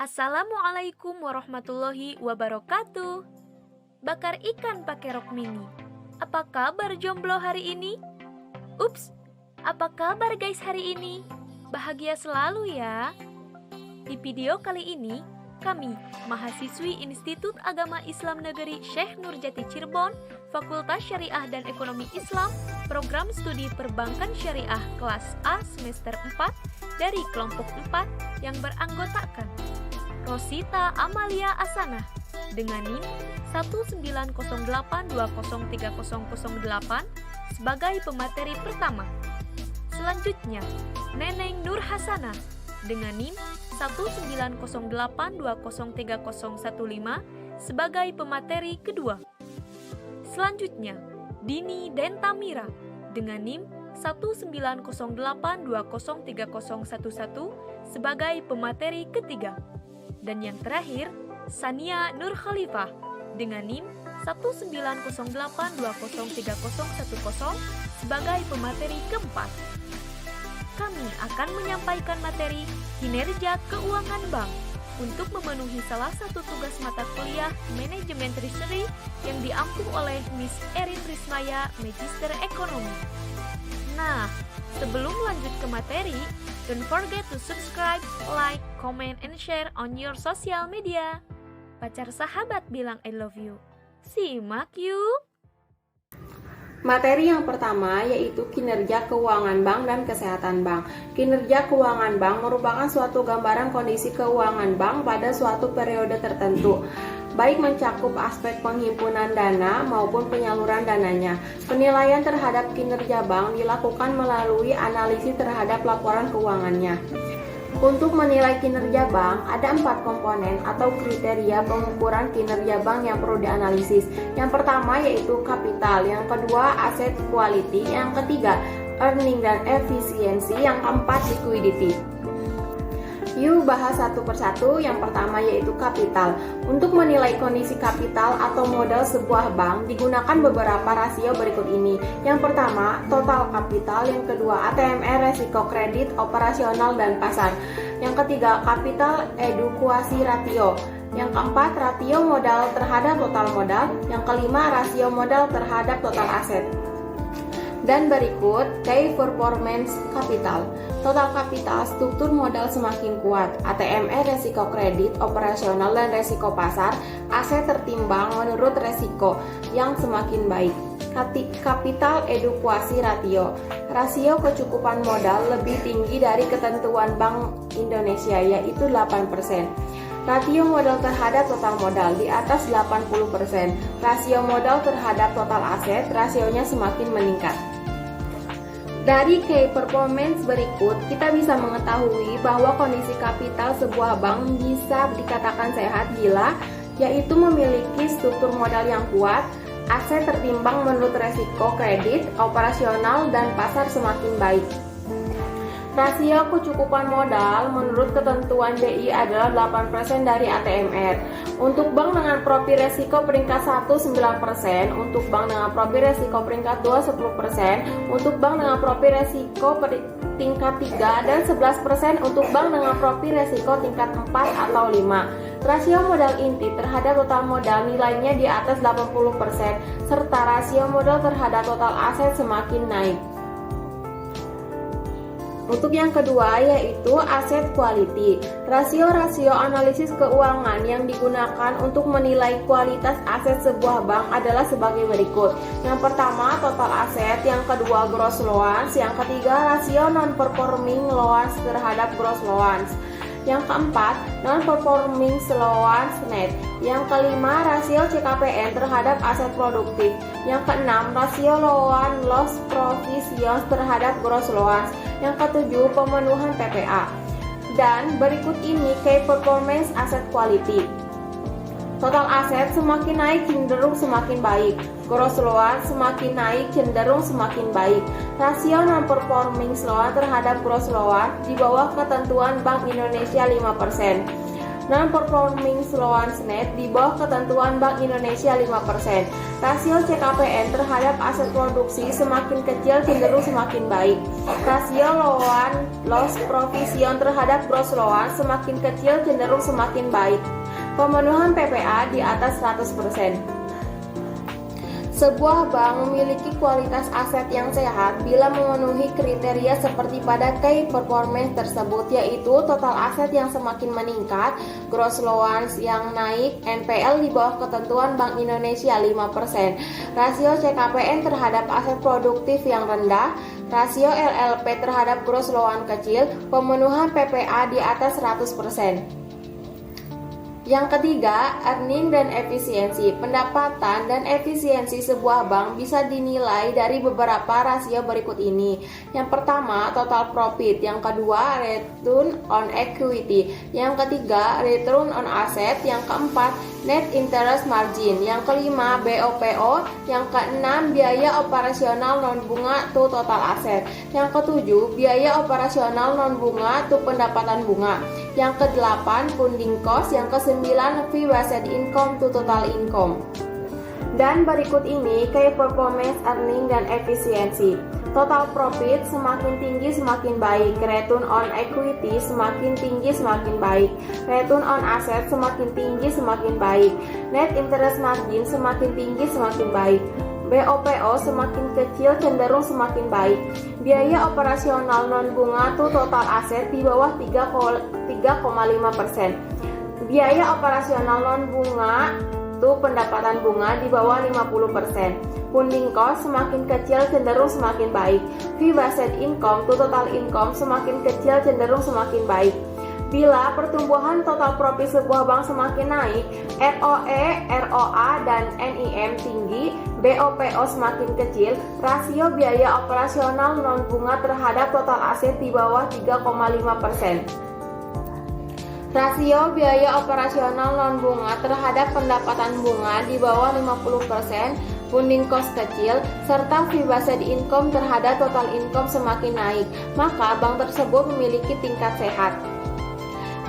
Assalamualaikum warahmatullahi wabarakatuh. Bakar ikan pakai rok mini. Apa kabar jomblo hari ini? Ups, apa kabar guys hari ini? Bahagia selalu ya. Di video kali ini, kami, mahasiswi Institut Agama Islam Negeri Syekh Nurjati Cirebon, Fakultas Syariah dan Ekonomi Islam, Program Studi Perbankan Syariah kelas A semester 4 dari kelompok 4 yang beranggotakan Rosita Amalia Asana dengan NIM 190820308 sebagai pemateri pertama. Selanjutnya, Neneng Nur Hasana dengan NIM 19082030115 sebagai pemateri kedua. Selanjutnya, Dini Dentamira dengan NIM 19082030111 sebagai pemateri ketiga. Dan yang terakhir, Sania Nur Khalifah dengan NIM 19082030110 sebagai pemateri keempat. Kami akan menyampaikan materi kinerja keuangan bank untuk memenuhi salah satu tugas mata kuliah Manajemen Treasury yang diampu oleh Miss Erin Rismaya, Magister Ekonomi. Nah, sebelum lanjut ke materi, don't forget to subscribe, like, comment, and share on your social media. Pacar sahabat bilang I love you. Simak yuk! Materi yang pertama yaitu kinerja keuangan bank dan kesehatan bank. Kinerja keuangan bank merupakan suatu gambaran kondisi keuangan bank pada suatu periode tertentu, baik mencakup aspek penghimpunan dana maupun penyaluran dananya. Penilaian terhadap kinerja bank dilakukan melalui analisis terhadap laporan keuangannya. Untuk menilai kinerja bank, ada 4 komponen atau kriteria pengukuran kinerja bank yang perlu dianalisis. Yang pertama yaitu kapital, yang kedua asset quality, yang ketiga earning dan efisiensi, yang keempat liquidity. Yuk bahas satu persatu. Yang pertama yaitu kapital. Untuk menilai kondisi kapital atau modal sebuah bank digunakan beberapa rasio berikut ini. Yang pertama, total kapital. Yang kedua, ATMR, resiko kredit, operasional, dan pasar. Yang ketiga, kapital edukuasi ratio. Yang keempat, rasio modal terhadap total modal. Yang kelima, rasio modal terhadap total aset. Dan berikut key performance capital. Total kapital, struktur modal semakin kuat, ATMR, resiko kredit, operasional, dan resiko pasar, aset tertimbang menurut resiko yang semakin baik. Kapital edukuasi ratio. Rasio kecukupan modal lebih tinggi dari ketentuan Bank Indonesia yaitu 8%. Rasio modal terhadap total modal di atas 80%. Rasio modal terhadap total aset, rasionya semakin meningkat. Dari key performance berikut, kita bisa mengetahui bahwa kondisi kapital sebuah bank bisa dikatakan sehat bila yaitu memiliki struktur modal yang kuat, aset tertimbang menurut resiko kredit, operasional, dan pasar semakin baik. Rasio kecukupan modal menurut ketentuan BI adalah 8% dari ATMR. Untuk bank dengan profil resiko peringkat 1 9%, untuk bank dengan profil resiko peringkat 2 10%, untuk bank dengan profil resiko tingkat 3 dan 11% untuk bank dengan profil resiko tingkat 4 atau 5. Rasio modal inti terhadap total modal nilainya di atas 80%, serta rasio modal terhadap total aset semakin naik. Untuk yang kedua yaitu asset quality. Rasio-rasio analisis keuangan yang digunakan untuk menilai kualitas aset sebuah bank adalah sebagai berikut. Yang pertama total aset, yang kedua gross loans, yang ketiga rasio non-performing loans terhadap gross loans, yang keempat non-performing loans net, yang kelima rasio CKPN terhadap aset produktif, yang keenam rasio loan loss provisions terhadap gross loans, yang ketujuh pemenuhan PPA. Dan berikut ini key performance asset quality. Total aset semakin naik cenderung semakin baik, gross loan semakin naik cenderung semakin baik. Rasio non-performing loan terhadap gross loan di bawah ketentuan Bank Indonesia 5%. Non-performing loans net di bawah ketentuan Bank Indonesia 5%. Rasio CKPN terhadap aset produksi semakin kecil cenderung semakin baik. Rasio loan loss provision terhadap gross loan semakin kecil cenderung semakin baik. Pemenuhan PPA di atas 100%. Sebuah bank memiliki kualitas aset yang sehat bila memenuhi kriteria seperti pada key performance tersebut, yaitu total aset yang semakin meningkat, gross loans yang naik, NPL di bawah ketentuan Bank Indonesia 5%, rasio CKPN terhadap aset produktif yang rendah, rasio LLP terhadap gross loan kecil, pemenuhan PPA di atas 100%. Yang ketiga, earning dan efisiensi. Pendapatan dan efisiensi sebuah bank bisa dinilai dari beberapa rasio berikut ini. Yang pertama, total profit. Yang kedua, return on equity. Yang ketiga, return on asset. Yang keempat, net interest margin. Yang kelima, BOPO. Yang keenam, biaya operasional non bunga to total aset. Yang ketujuh, biaya operasional non bunga to pendapatan bunga. Yang kedelapan, funding cost. Yang kesembilan, fee based income to total income. Dan berikut ini key performance, earning, dan efisiensi. Total profit semakin tinggi semakin baik. Return on equity semakin tinggi semakin baik. Return on asset semakin tinggi semakin baik. Net interest margin semakin tinggi semakin baik. BOPO semakin kecil cenderung semakin baik. Biaya operasional non bunga to total aset di bawah 3,5%. Biaya operasional non bunga to pendapatan bunga di bawah 50%. Funding cost semakin kecil cenderung semakin baik. Fee based income to total income semakin kecil cenderung semakin baik. Bila pertumbuhan total profit sebuah bank semakin naik, ROE, ROA, dan NIM tinggi, BOPO semakin kecil, rasio biaya operasional non bunga terhadap total aset di bawah 3,5%. Rasio biaya operasional non bunga terhadap pendapatan bunga di bawah 50%, funding cost kecil, serta fee based income terhadap total income semakin naik, maka bank tersebut memiliki tingkat sehat.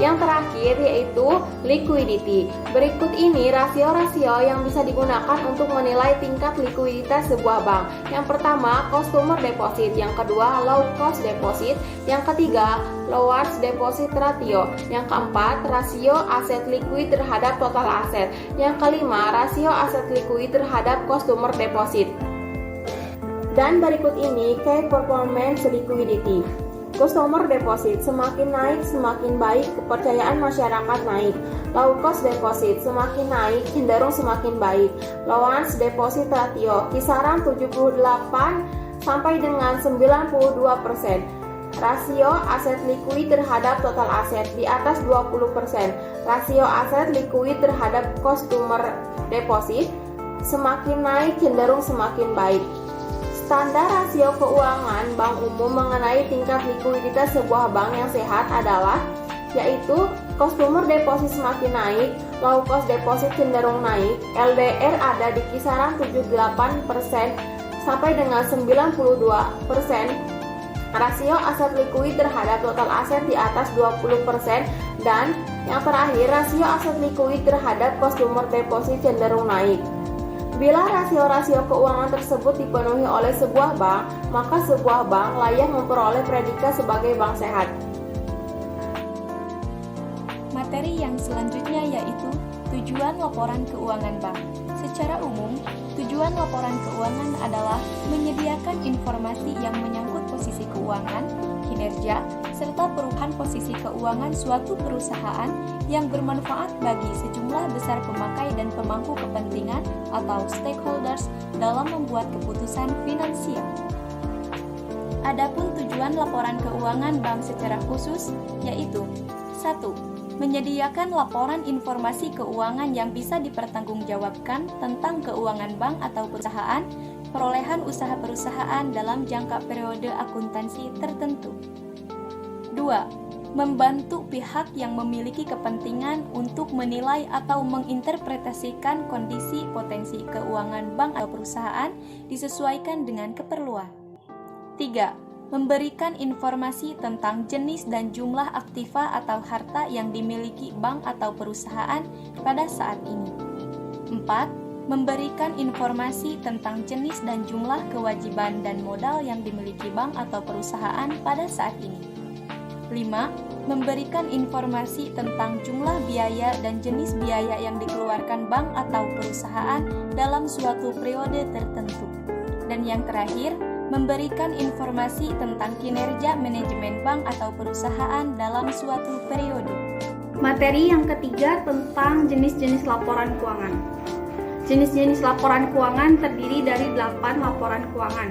Yang terakhir yaitu liquidity. Berikut ini rasio-rasio yang bisa digunakan untuk menilai tingkat likuiditas sebuah bank. Yang pertama, customer deposit. Yang kedua, low cost deposit. Yang ketiga, lowest deposit ratio. Yang keempat, rasio aset liquid terhadap total aset. Yang kelima, rasio aset liquid terhadap customer deposit. Dan berikut ini key performance liquidity. Customer deposit semakin naik semakin baik, kepercayaan masyarakat naik. Low cost deposit semakin naik cenderung semakin baik. Lowest deposit ratio kisaran 78 sampai dengan 92%. Rasio aset liquid terhadap total aset di atas 20%. Rasio aset liquid terhadap customer deposit semakin naik cenderung semakin baik. Standar rasio keuangan bank umum mengenai tingkat likuiditas sebuah bank yang sehat adalah yaitu customer deposit semakin naik, low cost deposit cenderung naik, LDR ada di kisaran 78% sampai dengan 92%, rasio aset likuid terhadap total aset di atas 20%, dan yang terakhir rasio aset likuid terhadap customer deposit cenderung naik. Bila rasio-rasio keuangan tersebut dipenuhi oleh sebuah bank, maka sebuah bank layak memperoleh predikat sebagai bank sehat. Materi yang selanjutnya yaitu tujuan laporan keuangan bank. Secara umum, tujuan laporan keuangan adalah menyediakan informasi yang menyangkut posisi keuangan, kinerja, serta perubahan posisi keuangan suatu perusahaan yang bermanfaat bagi sejumlah besar pemakai dan pemangku kepentingan atau stakeholders dalam membuat keputusan finansial. Adapun tujuan laporan keuangan bank secara khusus yaitu 1. Menyediakan laporan informasi keuangan yang bisa dipertanggungjawabkan tentang keuangan bank atau perusahaan, perolehan usaha perusahaan dalam jangka periode akuntansi tertentu. 2. Membantu pihak yang memiliki kepentingan untuk menilai atau menginterpretasikan kondisi potensi keuangan bank atau perusahaan disesuaikan dengan keperluan. 3. memberikan informasi tentang jenis dan jumlah aktiva atau harta yang dimiliki bank atau perusahaan pada saat ini. 4. Memberikan informasi tentang jenis dan jumlah kewajiban dan modal yang dimiliki bank atau perusahaan pada saat ini. 5. Memberikan informasi tentang jumlah biaya dan jenis biaya yang dikeluarkan bank atau perusahaan dalam suatu periode tertentu. Dan yang terakhir, memberikan informasi tentang kinerja manajemen bank atau perusahaan dalam suatu periode. Materi yang ketiga tentang jenis-jenis laporan keuangan. Jenis-jenis laporan keuangan terdiri dari 8 laporan keuangan.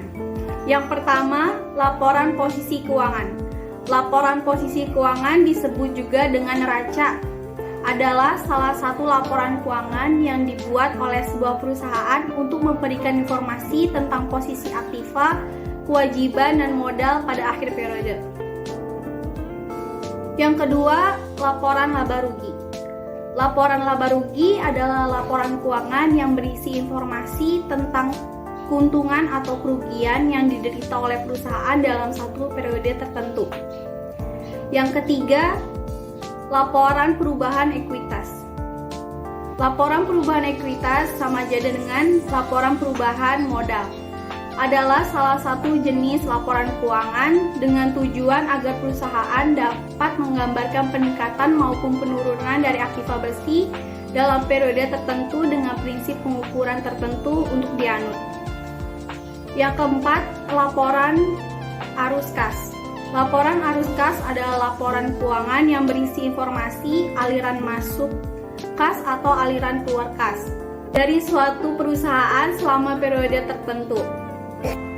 Yang pertama, laporan posisi keuangan. Laporan posisi keuangan disebut juga dengan neraca, adalah salah satu laporan keuangan yang dibuat oleh sebuah perusahaan untuk memberikan informasi tentang posisi aktiva, kewajiban, dan modal pada akhir periode. Yang kedua, laporan laba rugi. Laporan laba rugi adalah laporan keuangan yang berisi informasi tentang keuntungan atau kerugian yang diderita oleh perusahaan dalam satu periode tertentu. Yang ketiga, laporan perubahan ekuitas. Laporan perubahan ekuitas sama aja dengan laporan perubahan modal. Adalah salah satu jenis laporan keuangan dengan tujuan agar perusahaan dapat menggambarkan peningkatan maupun penurunan dari aktiva bersih dalam periode tertentu dengan prinsip pengukuran tertentu untuk dianut. Yang keempat, laporan arus kas. Laporan arus kas adalah laporan keuangan yang berisi informasi aliran masuk kas atau aliran keluar kas dari suatu perusahaan selama periode tertentu.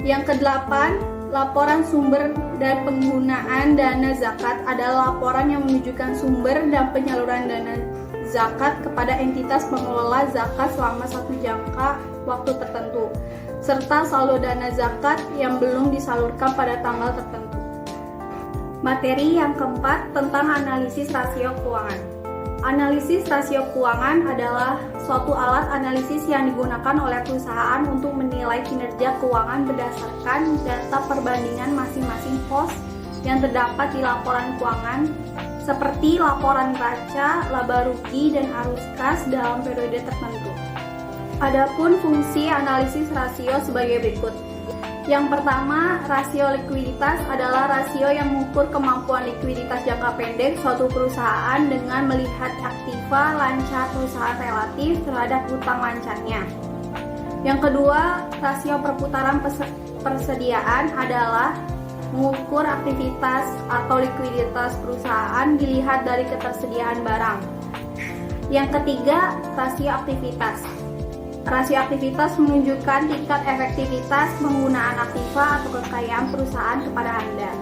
Yang kedelapan, laporan sumber dan penggunaan dana zakat adalah laporan yang menunjukkan sumber dan penyaluran dana zakat kepada entitas pengelola zakat selama satu jangka waktu tertentu, serta saldo dana zakat yang belum disalurkan pada tanggal tertentu. Materi yang keempat tentang analisis rasio keuangan. Analisis rasio keuangan adalah suatu alat analisis yang digunakan oleh perusahaan untuk menilai kinerja keuangan berdasarkan data perbandingan masing-masing pos yang terdapat di laporan keuangan, seperti laporan neraca, laba rugi, dan arus kas dalam periode tertentu. Adapun fungsi analisis rasio sebagai berikut. Yang pertama, rasio likuiditas adalah rasio yang mengukur kemampuan likuiditas jangka pendek suatu perusahaan dengan melihat aktiva lancar perusahaan relatif terhadap utang lancarnya. Yang kedua, rasio perputaran persediaan adalah mengukur aktivitas atau likuiditas perusahaan dilihat dari ketersediaan barang. Yang ketiga, rasio aktivitas. Rasio aktivitas menunjukkan tingkat efektivitas penggunaan aktiva atau kekayaan perusahaan kepada Anda.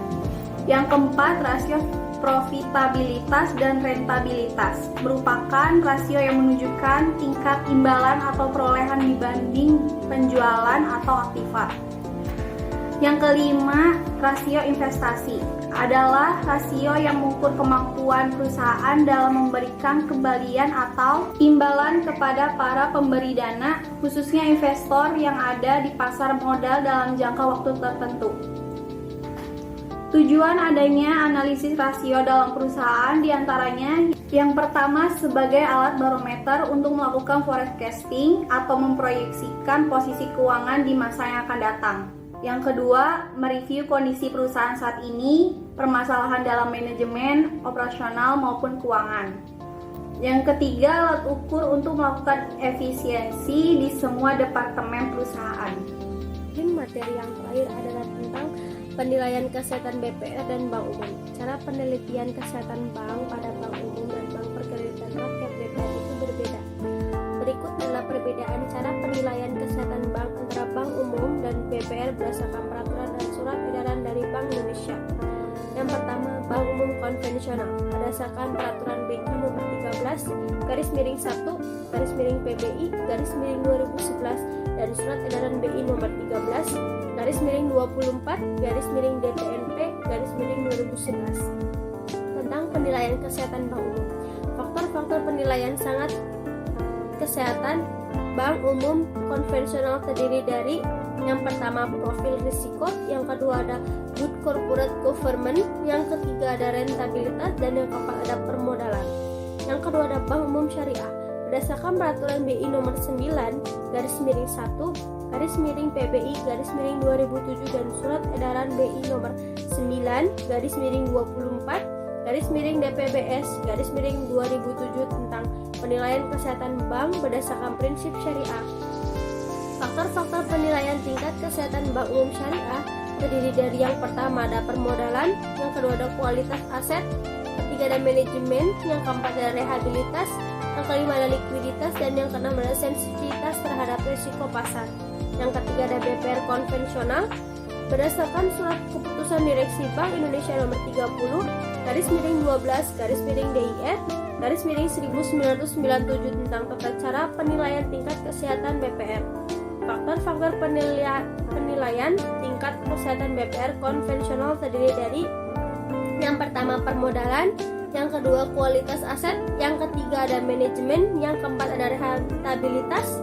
Yang keempat, rasio profitabilitas dan rentabilitas merupakan rasio yang menunjukkan tingkat imbalan atau perolehan dibanding penjualan atau aktiva. Yang kelima, rasio investasi adalah rasio yang mengukur kemampuan perusahaan dalam memberikan kembalian atau imbalan kepada para pemberi dana, khususnya investor yang ada di pasar modal dalam jangka waktu tertentu. Tujuan adanya analisis rasio dalam perusahaan diantaranya yang pertama sebagai alat barometer untuk melakukan forecasting atau memproyeksikan posisi keuangan di masa yang akan datang. Yang kedua, mereview kondisi perusahaan saat ini, permasalahan dalam manajemen, operasional maupun keuangan. Yang ketiga, alat ukur untuk melakukan efisiensi di semua departemen perusahaan. Materi yang terakhir adalah tentang penilaian kesehatan BPR dan Bank Umum. Cara penelitian kesehatan bank pada Bank Umum dan Bank Perkreditan Rakyat BPR itu berbeda. Berikut adalah perbedaan cara penilaian kesehatan bank antara Bank Umum dan BPR berdasarkan peraturan dan surat edaran dari Bank Indonesia. Yang pertama, Bank Umum konvensional berdasarkan peraturan BI nomor 13/1/PBI/2011 dan surat edaran BI nomor 13/24/DPNP/2011 tentang penilaian kesehatan Bank Umum. Faktor-faktor penilaian sangat kesehatan Bank Umum konvensional terdiri dari Yang pertama profil risiko, yang kedua ada good corporate governance, yang ketiga ada rentabilitas, dan yang keempat ada permodalan. Yang kedua ada Bank Umum Syariah. Berdasarkan peraturan BI nomor 9/1/PBI/2007 dan surat edaran BI nomor 9/24/DPBS/2007 tentang penilaian kesehatan bank berdasarkan prinsip syariah. Faktor-faktor penilaian tingkat kesehatan bank umum syariah terdiri dari yang pertama ada permodalan, yang kedua ada kualitas aset, ketiga ada manajemen, yang keempat ada rehabilitas, yang kelima ada likuiditas, dan yang keenam ada sensitivitas terhadap risiko pasar. Yang ketiga ada BPR konvensional. Berdasarkan surat keputusan Direksi Bank Indonesia nomor 30/12/DIR/1997 tentang tata cara penilaian tingkat kesehatan BPR. Faktor-faktor penilaian tingkat kesehatan BPR konvensional terdiri dari yang pertama permodalan, yang kedua kualitas aset, yang ketiga ada manajemen, yang keempat ada rentabilitas,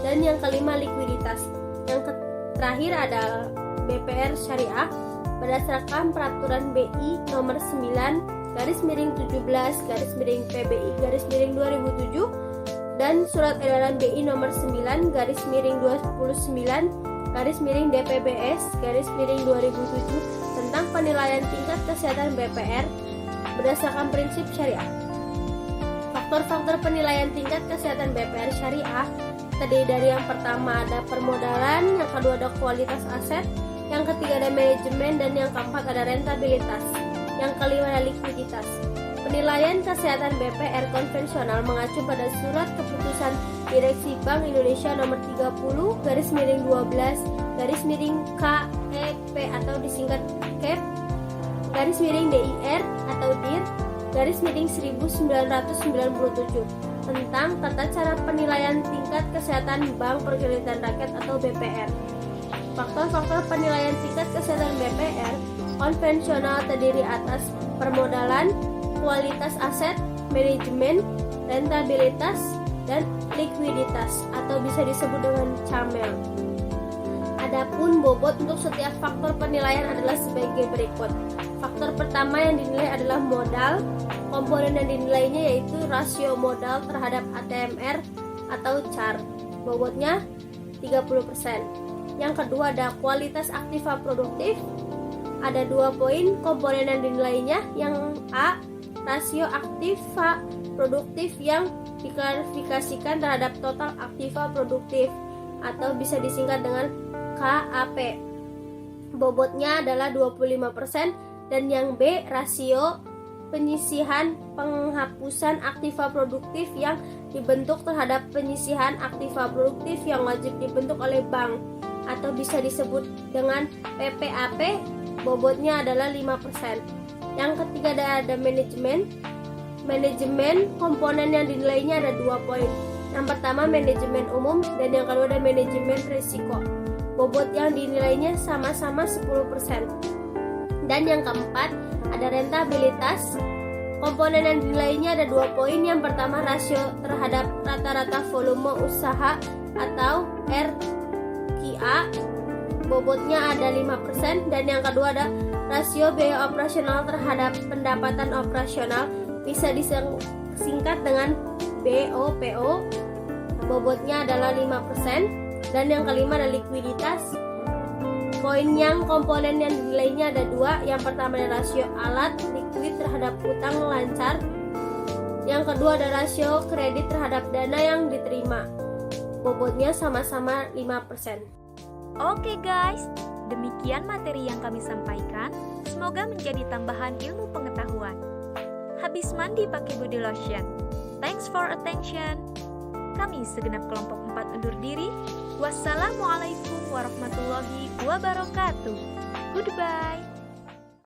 dan yang kelima likuiditas. Yang terakhir ada BPR syariah berdasarkan peraturan BI nomor 9/17/PBI/2007 dan surat edaran BI nomor 9/29/DPBS/2007 tentang penilaian tingkat kesehatan BPR berdasarkan prinsip syariah. Faktor-faktor penilaian tingkat kesehatan BPR syariah terdiri dari yang pertama ada permodalan, yang kedua ada kualitas aset, yang ketiga ada manajemen, dan yang keempat ada rentabilitas, yang kelima ada likuiditas. Penilaian kesehatan BPR konvensional mengacu pada surat keputusan Direksi Bank Indonesia nomor 30/12/KEP atau disingkat KEP /DIR atau DIR/1997 tentang tata cara penilaian tingkat kesehatan Bank Perkreditan Rakyat atau BPR. Faktor-faktor penilaian tingkat kesehatan BPR konvensional terdiri atas permodalan, kualitas aset, manajemen, rentabilitas, dan likuiditas atau bisa disebut dengan CAMEL. Adapun bobot untuk setiap faktor penilaian adalah sebagai berikut. Faktor pertama yang dinilai adalah modal. Komponen yang dinilainya yaitu rasio modal terhadap ATMR atau CAR. Bobotnya 30%. Yang kedua ada kualitas aktiva produktif. Ada 2 poin komponen yang dinilainya. Yang A, rasio aktiva produktif yang diklarifikasikan terhadap total aktiva produktif atau bisa disingkat dengan KAP. Bobotnya adalah 25%. Dan yang B, rasio penyisihan penghapusan aktiva produktif yang dibentuk terhadap penyisihan aktiva produktif yang wajib dibentuk oleh bank atau bisa disebut dengan PPAP. Bobotnya adalah 5%. Yang ketiga ada manajemen. Manajemen komponen yang dinilainya ada 2 poin. Yang pertama manajemen umum dan yang kedua ada manajemen risiko. Bobot yang dinilainya sama-sama 10%. Dan yang keempat ada rentabilitas. Komponen yang dinilainya ada 2 poin. Yang pertama rasio terhadap rata-rata volume usaha atau RQA. Bobotnya ada 5%. Dan yang kedua ada rasio biaya operasional terhadap pendapatan operasional, bisa disingkat dengan BOPO. Bobotnya adalah 5%. Dan yang kelima ada likuiditas. Komponen yang dinilainya ada 2. Yang pertama ada rasio alat likuid terhadap utang lancar. Yang kedua ada rasio kredit terhadap dana yang diterima. Bobotnya sama-sama 5%. Oke guys, demikian materi yang kami sampaikan. Semoga menjadi tambahan ilmu pengetahuan. Habis mandi pakai body lotion. Thanks for attention. Kami segenap kelompok 4 undur diri. Wassalamualaikum warahmatullahi wabarakatuh. Goodbye.